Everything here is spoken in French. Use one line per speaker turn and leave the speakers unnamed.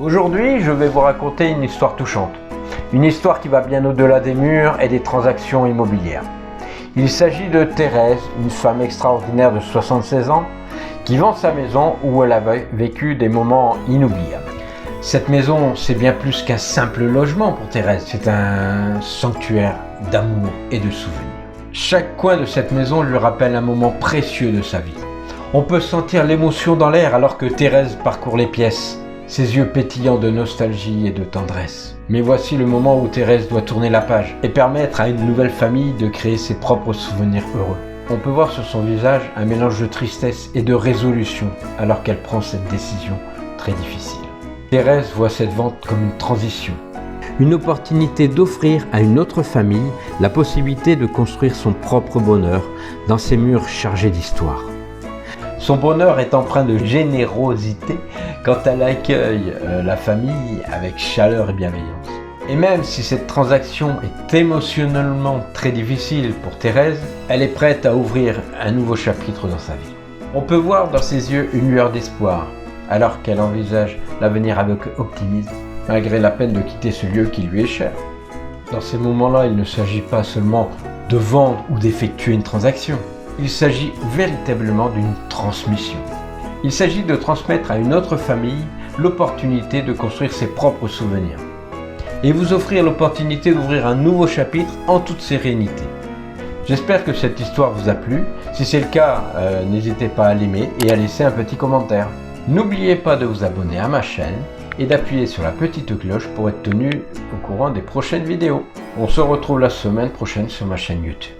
Aujourd'hui, je vais vous raconter une histoire touchante. Une histoire qui va bien au-delà des murs et des transactions immobilières. Il s'agit de Thérèse, une femme extraordinaire de 76 ans, qui vend sa maison où elle a vécu des moments inoubliables. Cette maison, c'est bien plus qu'un simple logement pour Thérèse, c'est un sanctuaire d'amour et de souvenirs. Chaque coin de cette maison lui rappelle un moment précieux de sa vie. On peut sentir l'émotion dans l'air alors que Thérèse parcourt les pièces, ses yeux pétillants de nostalgie et de tendresse. Mais voici le moment où Thérèse doit tourner la page et permettre à une nouvelle famille de créer ses propres souvenirs heureux. On peut voir sur son visage un mélange de tristesse et de résolution alors qu'elle prend cette décision très difficile. Thérèse voit cette vente comme une transition. Une opportunité d'offrir à une autre famille la possibilité de construire son propre bonheur dans ces murs chargés d'histoire. Son bonheur est empreint de générosité quand elle accueille la famille avec chaleur et bienveillance. Et même si cette transaction est émotionnellement très difficile pour Thérèse, elle est prête à ouvrir un nouveau chapitre dans sa vie. On peut voir dans ses yeux une lueur d'espoir, alors qu'elle envisage l'avenir avec optimisme, malgré la peine de quitter ce lieu qui lui est cher. Dans ces moments-là, il ne s'agit pas seulement de vendre ou d'effectuer une transaction. Il s'agit véritablement d'une transmission. Il s'agit de transmettre à une autre famille l'opportunité de construire ses propres souvenirs et vous offrir l'opportunité d'ouvrir un nouveau chapitre en toute sérénité. J'espère que cette histoire vous a plu. Si c'est le cas, n'hésitez pas à l'aimer et à laisser un petit commentaire. N'oubliez pas de vous abonner à ma chaîne et d'appuyer sur la petite cloche pour être tenu au courant des prochaines vidéos. On se retrouve la semaine prochaine sur ma chaîne YouTube.